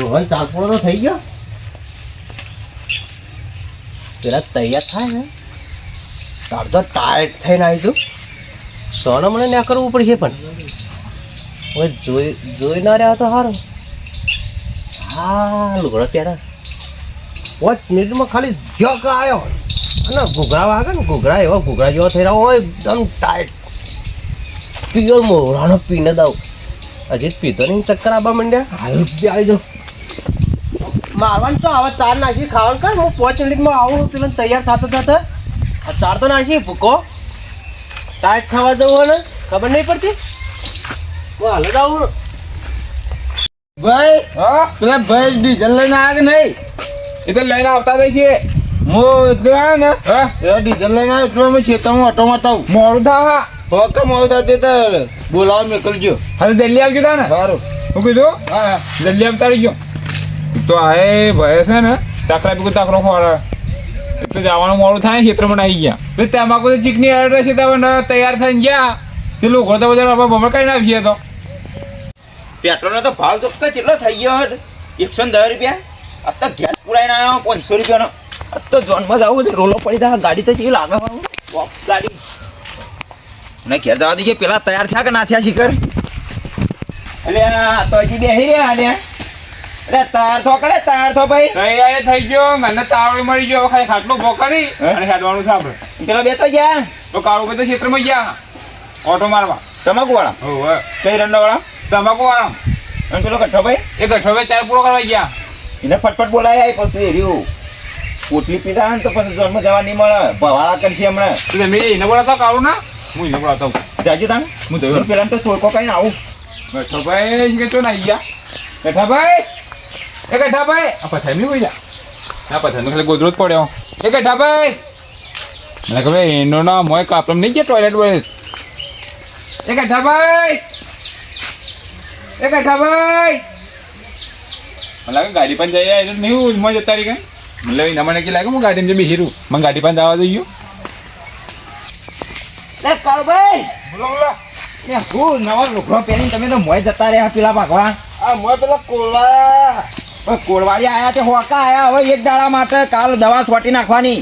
રોહન ચાલપોળો તો થઈ ગયો પેલા તૈયાર થાય ને તાર તો ટાઈટ થઈને આવી તું સોને મને ના કરવું પડશે પણ હવે જોઈ ના રહ્યા તો સારું હા લુગડો ત્યારે 5 મિનિટમાં ખાલી જગ આવ્યો અને ઘૂઘરા વાગે ને ઘૂઘરા એવા ઘૂઘરા જેવા થઈ રહ્યા હોય એકદમ ટાઈટ પ્યોર મોરાનો પીને દઉં હજી પીધો નહીં ચક્કર આવવા માંડ્યા આવી જાઓ મારવાનું તો હવે ચાર નાખી ખાવાનું કર હું 5 મિનિટમાં આવું પેલા તૈયાર થતા આ ચાર તો નાખી ભૂકો ટાઈટ થવા જવું ને ખબર નહીં પડતી હું હાલ જ આવું ભાઈ હા પેલા ભાઈ ડીઝલ લઈને આવ્યા કે નહીં એ તો લઈને આવતા જ છે હું એટલું આવ્યો ને હા એ ડીઝલ લઈને આવ્યો એટલું અમે ખેતરમાં ઓટો મારતા આવું મોડું થવા હોકે મોડું થતી તો બોલાવો મોકલજો હવે જલ્દી આવજો તા ને સારું શું કીધું હા જલ્દી આવતા રહીજો તો આ એ ભાઈ છે ને તાકરા બી તાકરો ખોરા એટલે જવાનું મોડું થાય ખેતરમાં આવી ગયા તો તમાકુ તો ચીકની એડ્રેસ છે તમે તૈયાર થઈને ગયા તે લોકો તો બધા આપણે બમણ કાઢી નાખીએ તો પેટ્રોલનો તો ભાવ તો કેટલો થઈ ગયો હતો 110 રૂપિયા અત્યારે ગેસ પુરાઈને આવ્યો 500 રૂપિયાનો અત્યારે જોનમાં જવું તો રોલો પડી જાય ગાડી તો કેવી લાગે ગાડી ને ઘેર જવા દઈએ પેલા તૈયાર થયા કે ના થયા શિખર એટલે તો હજી બેસી રહ્યા ને એટલે તૈયાર થો કરે તૈયાર થો ભાઈ તૈયાર થઈ ગયો મને તાવડી મળી ગયો ખાલી ખાટલો ભોકાડી અને હેડવાનું છે આપણે પેલા બે તો ગયા તો કાળુ ભાઈ તો ક્ષેત્રમાં ગયા ઓટો મારવા તમાકુ વાળા હોવે કઈ રંડા વાળા તમાકુ વાળા અને પેલો કઠો ભાઈ એ ગઠો ભાઈ ચાર પૂરો કરવા ગયા એને ફટફટ બોલાય આવી પછી એર્યું પોટલી પીધા ને તો પછી જોનમાં જવા નહીં મળે ભવાળા કરશે હમણાં તો મેં એને બોલાવતા કાળુ ના હું એને બોલાવતા જાજુ તાણ હું જોયું પેલા તો ચોરકો કરીને આવું ગઠો ભાઈ કે ચો ના ગયા ગઠાભાઈ એ ગઠાભાઈ આ પથાર નહીં બોલ્યા આ પથાર ખાલી ગોદરો જ પડ્યો એ ગઠાભાઈ મને કહે એનો ના મોય કાપમ નહીં ગયા ટોયલેટ બોય એ ગઠાભાઈ મને લાગે ગાડી પણ જઈ એટલે નહીં મોજ જતા રહી ગઈ મતલબ એના મને કે લાગે હું ગાડીમાં બી હીરું મને ગાડી પણ જવા દઈ લે કાળભાઈ બોલો બોલો એ હું નવા લુગડો પહેરીને તમે તો મોય જતા રહ્યા પેલા ભાગવા આ મોય પેલા કોળવા કોળવાડી આયા તે હોકા આયા હવે એક દાડા માટે કાલ દવા છોટી નાખવાની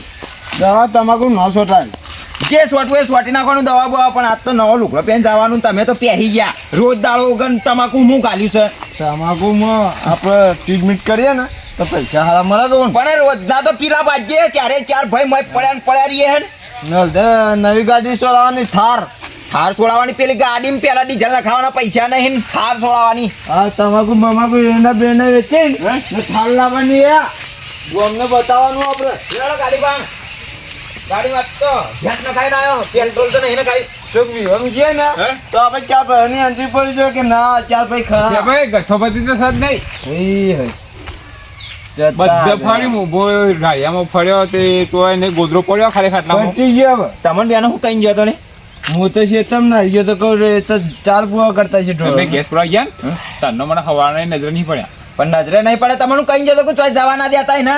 દવા તમાકુ ન છોટાય જે છોટવું એ છોટી નાખવાનું દવા બવા પણ આજ તો નવો લુગડો પહેરીને જવાનું તમે તો પહેરી ગયા રોજ દાડો ઉગન તમાકુ હું ગાલ્યું છે તમાકુમાં આપણે ટ્રીટમેન્ટ કરીએ ને તો પૈસા હારા મળે તો પણ રોજ ના તો પીલા બાજે ચારે ચાર ભાઈ મય પડ્યા ને પડ્યા રહીએ હે નવી ગાડી છોડાવવાની થાર થાર છોડાવવાની પેલી ગાડીમાં પેલા ડીઝલ નખાવાના પૈસા નહીં થાર છોડાવવાની આ તમાકુ મમાકુ એના બેને વેચી ને થાર લાવવાની અમને બતાવવાનું આપણે ગાડી પણ ગાડી વાત તો ગેસ નખાઈને આવ્યો પેટ્રોલ તો નહીં નખાય તો વિહમ છે ને તો આપણે ચાર ભાઈની એન્ટ્રી પડી છે કે ના ચાર ભાઈ ખરા ભાઈ ગઠોપતિ તો સદ નહીં બધા ફરી ઉભો ગાડિયામાં ફર્યો તે ચોય ને ગોદરો પડ્યો ખાલી ખાટલામાં પટી ગયો તમને બેનો હું કઈ ગયો તો ને હું તો શેતમ ના ગયો તો કહું રે તો ચાર પુઆ કરતા છે તમે ગેસ પુરા ગયા ને તનનો મને હવાના નજર નહીં પડ્યા પણ નજરે નહીં પડે તમને કઈ ગયો તો ચોય જવા ના દેતા ને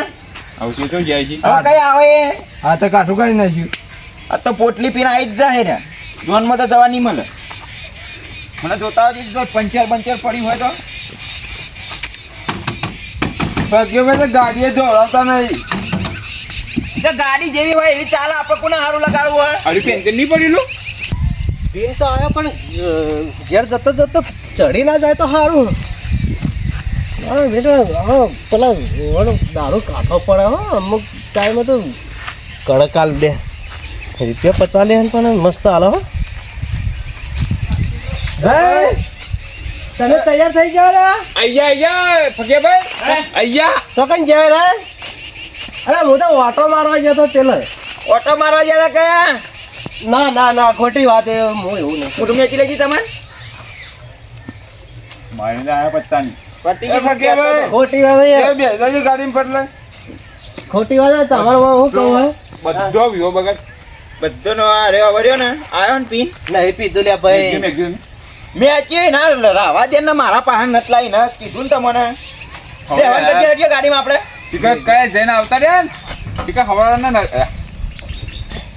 આવું તો જાય છે હવે કઈ આવે હા તો કાઠું કાઢી નાખ્યું આ તો પોટલી પીને આવી જ જાય ને જોનમાં તો જવા નહીં મળે મને જોતા હોય જો પંચર પડી હોય તો ભાઈ તો ગાડીએ દોડાવતા નહીં તો ગાડી જેવી હોય એવી ચાલે આપણે કોને સારું લગાડવું હોય અરે પેન્શન નહીં પડેલું પેન તો આવ્યો પણ ઘેર જતો જતો ચડી ના જાય તો સારું હા બેટા હા પેલા દારૂ કાઢવો પડે હો અમુક ટાઈમે તો કડક હાલ દે રૂપિયા 50 લે પણ મસ્ત હાલો હો ભાઈ તમે તૈયાર થઈ જાઓ રે અહીંયા ફકીયાભાઈ અહીંયા તો કઈ જાય રે અરે હું તો ઓટો મારવા ગયો તો પેલા ઓટો મારવા ગયા કયા ના ખોટી વાત એ હું એવું નહીં મોટું મેચી લેજી તમે મારે તો આવ્યા 50 ની પટ્ટી ખોટી વાત એ બેસાજી ગાડીમાં પટલે ખોટી વાત તમારે હું કહું હે બધો વિવો બગડ બધો નો આ રેવા વર્યો ને આવ્યો ને પીન નહીં પીધું લ્યા ભાઈ મેચી ના રાવા દે ને મારા પાસે નત લાઈ ને કીધું ને તમને ગાડીમાં આપણે ટીકા કયા જઈને આવતા રહ્યા ને ટીકા હવાના ને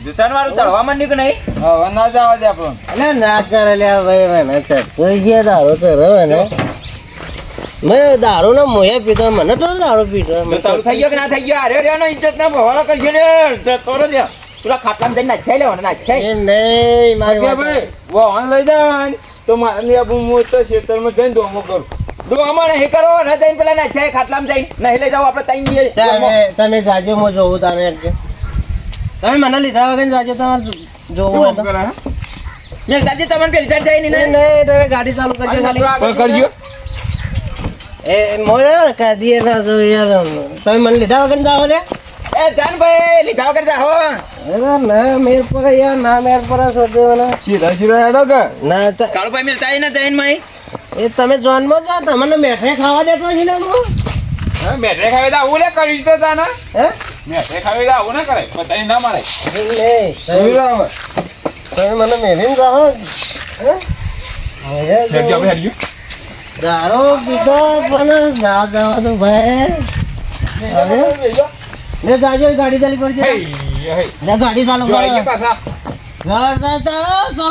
જુસાન વાળું ચડવા માંડ્યું કે નહીં હવે ના જવા દે આપણને અલે ના કરે લ્યા ભાઈ મને ચડતો ગયા દાડો કરે મને મેં દારૂ ને મોયા પીતો મને તો દારૂ પીતો તો ચાલુ થઈ ગયો કે ના થઈ ગયો? અરે રે નો ઇજ્જત ના ભવાળો કરશે રે. જતો રે લે. પેલા ખાટલામાં જઈને નાખ્યા લેવાનો નાખ્યા. એ નહીં મારી કે વાત ભાઈ વાહન લઈ જાય તો મારે હું તો ખેતરમાં જઈને ધોમો કરું. દો અમારે હે કરો ને જઈને પેલા નાખ્યા ખાટલામાં જઈને નહીં લઈ જાવ આપણે તઈ જઈએ. તમે જાજો હું જોઉં તારે એટલે તમે મને લીધા વગર જાજો તમારે જોવું હોય તો મેં દાદી તમને પેલી સાઈડ જઈને નહીં નહીં તમે ગાડી ચાલુ કરજો ખાલી કરજો એ મોય કદી ના જો યાર તમે મને લીધા વગર જાવ રે એ જાન ભાઈ લીધા વગર જાઓ. અરે ના મેર પર યાર ના મેર પર સોધે મને સીધા સીધા હેડો કે ના કાળુભાઈ મિલતા ને જઈને મય. એ તમે જોનમાં જાઓ તમને મેઠે ખાવા દેતો છે ને હું મેઠે ખાવે તો આવું લે કરી તો તાના હે મેઠે ખાવે તો આવું ના કરે પતાઈ ના મારે નહીં તમે મને મેરીને જાઓ હે હેડજો હવે હેડજો દારૂ પીધો પણ ના જવા દો ભાઈ લે જાજો ગાડી ચાલુ કરજો હે હે લે ગાડી ચાલુ જો આઈ કરો પાછા ચાલો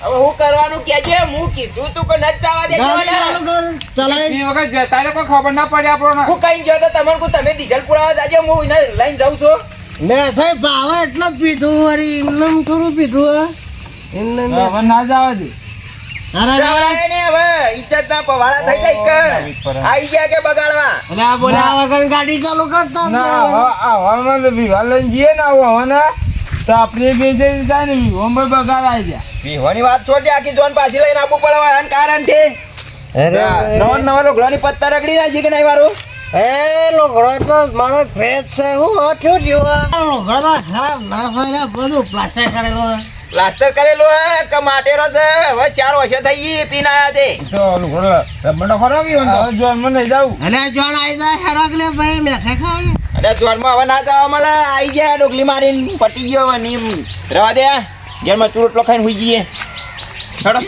હવે હું કરવાનું કેજે હું કીધું તું કે ન જવા દે ગાડી ચાલુ કર ચલાય એ વખત જતા રે કોઈ ખબર ના પડે આપણને હું કઈ ગયો તો તમને કહું તમે ડીઝલ પુરાવા જાજો હું એને લઈને જાઉં છું. મેઠાઈ ભાવે એટલે પીધું વળી એમને થોડું પીધું એમને હવે ના જવા દે. જવાય ને હવે ઇજ્જત ના પવાડા થઈ જાય કર આઈ ગયા કે બગાડવા. અને આ બોલ્યા વગર ગાડી ચાલુ કરતા ના આવામાં વિવાહ લઈને જઈએ ને આવવાના તો આપણે બે જઈ જાય ને વિવાહ બગાડ આવી ગયા. વિહોની વાત છોડી આખી જોન પાછી લઈને આપવું પડે હવે આન કારણ થી નવા નવા લોગડાની પત્તા રગડી નાખી કે નહીં મારું. એ લોગડો તો મારો ફેસ છે હું થયું થયું લોગડો ખરાબ ના થાય બધું પ્લાસ્ટર કરેલું પ્લાસ્ટર કરેલું હે કે માટેરો છે હવે 4 વર્ષ થઈ ગઈ પીને આયા તે. તો લુગડો રબડો ખરાબ ગયો હવે જોનમાં નહીં જાવું. એટલે જોણ આવી જાય હેડક લે ભાઈ મેઠે ખાવી અને જોનમાં હવે ના જવા મળે આઈ ગયા ડોકલી મારીને પટી ગયો હવે નીમ રવા દે ઘરમાં ચૂરટલો ખાઈને હુઈ જઈએ.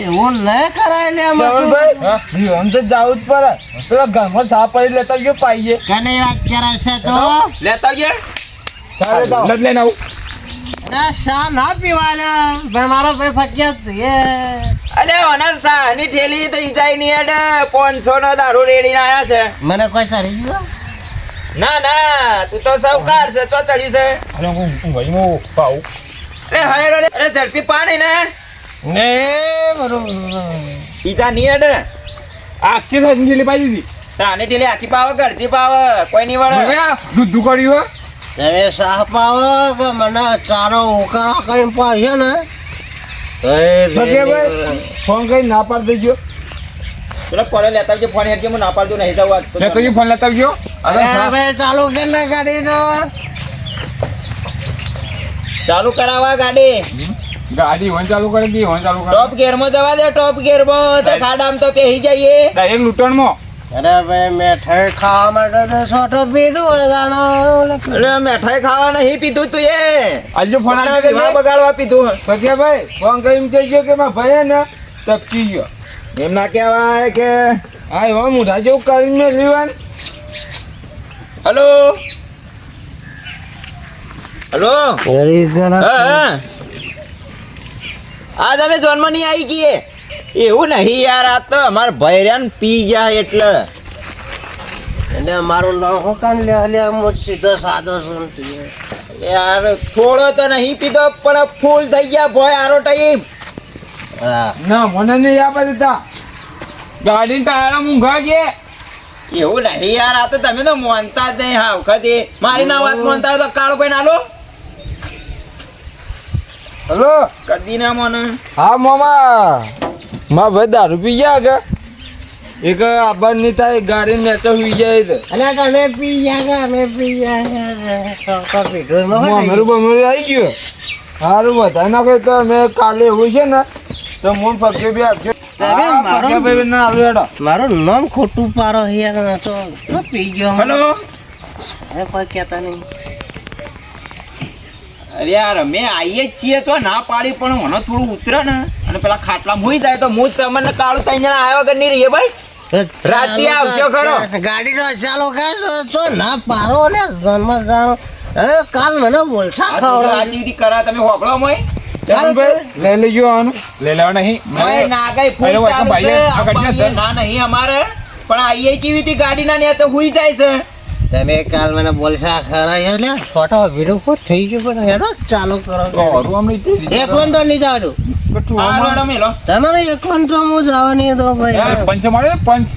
એવું નહીં કરાય લે ભાઈ વિવાહ તો જાવું જ પડે. પેલા ઘરમાં સાપ પડી લેતા ગયો પાઈએ કને વાત કરાશે તો લેતા આવજે. સારે જાવ લડ લઈને આવું શા ના પીવા લે ભાઈ મારો ભાઈ ફક્યા છે અલે ઓના સાની ઠેલી તો ઈજાઈ ની હેડ 500 નો દારૂ રેડીને આયા છે. મને કોઈ કરી ગયો ના ના તું તો સાવકાર છે ચો ચડ્યું છે. અરે હું ભાઈ હું પાઉ અરે હાયરો અરે ઝડપી પાણી ને ને બરોબર ઈજા ની હેડ આખી સંજીલી પાઈ દીધી સાની ઠેલી આખી પાવ ગળતી પાવ કોઈ નહીં વળે. મને દૂધ કર્યું તમે સાહ પાવો કે મને ચારો ઉકાળા કરીને પાડ્યો ને ભાઈ ફોન કરી ના પાડ દેજો. પેલો પડે લેતા આવજે ફોન હેડ કે હું ના પાડતું નહીં જાવ આજ તો. લે તો ફોન લેતા આવજો અરે ભાઈ ચાલુ કે ના ગાડી તો ચાલુ કરાવવા ગાડી ગાડી વન ચાલુ કરી દી વન ચાલુ કરી ટોપ ગેર માં જવા દે ટોપ ગેર માં તો ખાડામાં તો પેહી જઈએ. ડાયરેક્ટ લૂંટણમાં અરે ભાઈ મેઠાઈ ખાવા માટે તો છોટો પીધું હોય જાણો અરે મીઠાઈ ખાવા નહીં પીધું તું એ આજુ ફોન ના, આપી વિવાહ દેજે બગાડવા પીધું. ભાઈ ફોન કરીને કહેજો કે મારા ભાઈ ને ટપકી ગયો. એમ ના કહેવાય કે હા એવા મોઢા જેવું કરીને લેવાનું. હલો હલો ગરીબ હા આજ અમે જોનમાં નહીં આવી ગઈએ. એવું નહીં યાર આ તો અમારા ભૈર્યાન પી જાય એટલે એટલે મારું નામ હું કાન લે હું સીધો સાદો છું યાર થોડો તો નહીં પીધો પણ ફૂલ થઈ ગયા ભોય આરો ટાઈમ. હા ના મને નહીં આપે દેતા. ગાડી તારા મૂંઘા કે એવું નહીં યાર આ તો તમે તો માનતા જ નહીં હા વખતે મારી ના વાત માનતા હોય તો કાળો ભાઈ નાલો હલો કદી ના મને. હા મામા મારા ભાઈ દારૂ પી ગયા કે એક આબાદ ની થાય ગાડી નેચે સુઈ જાય છે. અલે તમે પી ગયા અમે પી ગયા પીધું મારું બમરું આવી ગયું. સારું બધા નાખે તો મેં કાલે એવું છે ને તો મોન ફક્કે બી આપજો. સાહેબ, હા, મારો- ફક્કે ભાઈ ના આવ્યો હેડો. મારું નામ ખોટું પારો યાર તો પી ગયો હલો હવે કોઈ કહેતા નહીં અરે યાર અમે આવીએ જ છીએ તો ના પાડી પણ મને થોડું ઉતરે ને અને પેલા ખાટલા મોઈ જાય તો હું જ તમને કાળું 3 જણા આવ્યા વગર નહીં રહીએ ભાઈ. રાતે આવજો ખરો. ગાડી નો ચાલો કર તો ના પારો ને જન્મ જાણો હવે કાલ મને બોલશા આ તો ખવડાવ આ ચીધી કરા તમે હોપળો મોય ચરણભાઈ, લઈ લેજો આનું. લઈ લેવા નહીં મોય ના ગઈ ફૂલ અરે, ચાલુ ભાઈ, છે આ ગાડી આપવાની ના ના નહીં અમારે પણ આઈએ કેવી રીતે ગાડીના ને તો હુઈ જાય છે. તમે કાલ મને બોલશા ખરા એટલે ફોટો વિડીયો કોટ થઈ ગયો પણ હેડો ચાલુ કરો ઘરું આમ રીતે એકલો તો નહીં જવાનું હા રોડો મેલો તમારે એકલો તો હું જવાની તો ભાઈ પંચ મળે પંચ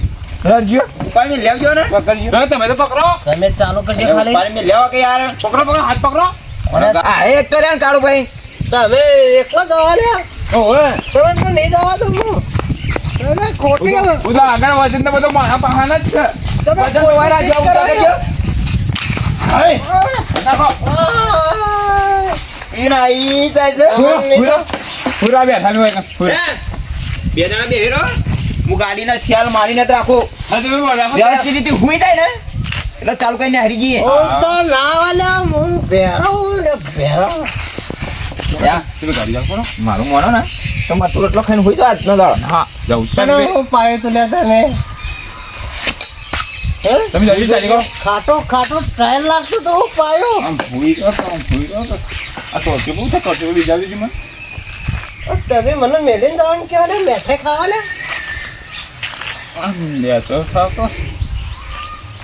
રજ્યો ઉપર મે લેવજો ને પકડજો તમે તો પકડો તમે ચાલુ કરજો ખાલી ઉપર મે લેવો કે યાર પકડો હાથ પકડો આ એક તો રે કાળુ ભાઈ તમે એકલો જવા લ્યા ઓહે તમે તો નહીં જવા દો હું તમે ખોટી ઉદા આગળ વજન તો બધો મારા પાહાના જ છે તમે વજન વાળા જાવ કરજો હાય નાખો ઈના ઈ જાય છે પૂરા બેઠા મે હોય બે જણા બેહેરો હું ગાડીના શિયાલ મારીને જ રાખો હા તમે બોલ વ્યવસ્થિત રીતે હુઈ જાય ને એટલે ચાલુ કરીને હારી જઈએ હું તો ના વાલ્યા હું ભેરો ને ભેરો યા તમે ગાડી જાવ કરો મારું મોનો ને તો મારું રોટલો ખાઈને હુઈ જાય આજનો દાડો હા જાવ તને હું પાયો તો લેતા ને તમે જલ્દી ચાલી કરો ખાટો ખાટો ટ્રાયલ લાગતો તો હું પાયો આમ ભૂઈ તો આ તો કે બહુ તો બીજા બીજી માં તમે મને મેળીને જવાનું કહેવાય ને મેઠે ખાવા લે લે તો સાવ તો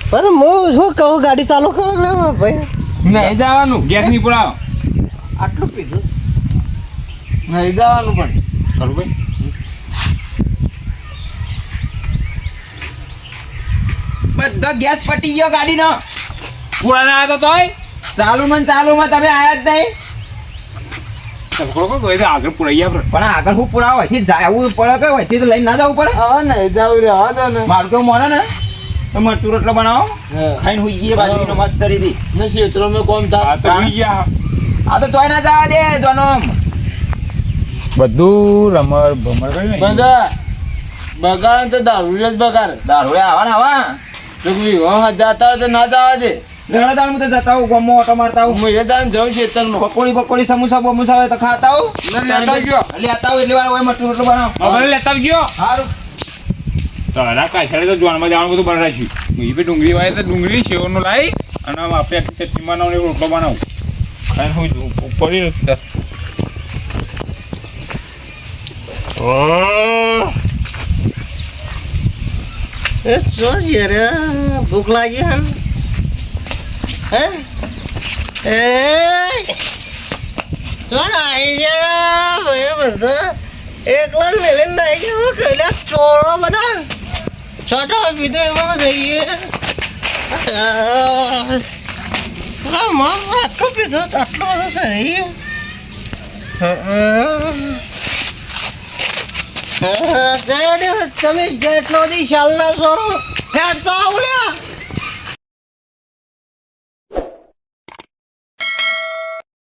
પણ હું શું કહું ગાડી ચાલુ કરો ને ભાઈ નહીં જવાનું ગેસ નહીં પુરાવો આટલું પીધું નહીં જવાનું પણ કરું ભાઈ બધો ગેસ પટી ગયો ગાડીનો પુરા ના આવ્યો તો તોય ચાલુમાં તમે આયા જ નહીં કરો કરો તો આગળ પુરાઈ આપણે પણ આગળ હું પુરાવા હોયથી જવું પડે કે હોયથી તો લઈને ના જવું પડે હવે નહીં જવું રે હા તો ને મારું કેવું મોને ને તો મરચું રોટલો બનાવો હા. ખાઈને હુઈ ગઈએ બાજરીનો મસ્ત કરી દી ને ક્ષેત્રો મેં કોમ આ થાય તો ભૂઈ ગયા આ તો તોય ના જવા દે જોનો બધું રમર ભમર કરી બધા બગાડ તો દારૂ જ બગાડ દારૂ આવા ને આવા તો વિવાહ જાતા હોય તો ના જવા દે રેડાદાર હું તો જતા હું ગમો ઓટો મારતા હું હું એ દાન જાઉં ખેતરમાં પકોડી સમોસા બમોસા હોય તો ખાતા હું લેતા ગયો લેતા હું એટલી વાર હોય મરચું રોટલો બનાવો હવે લેતા ગયો સારું તારા કાછડે તો જોનમાં જવાનું બધું બનાવીશું એ બી ડુંગળી વાય તો ડુંગળી સેવનો લાવી અને આપણે આખી ચટણી બનાવને રોટલો બનાવું ખાઈને હું પડી નથી એ જો યાર ભૂખ લાગી હે એ કોણ આવી ગયા ભાઈ બધા એકલા મેલીને આવી ગયા કઈલા ચોરો બધા છોટો પીધો એમાં જઈએ આટલો પીધો આટલો બધો સહી તમે જેટલો દી શાલ ના છોડો ફેટ તો આવડ્યા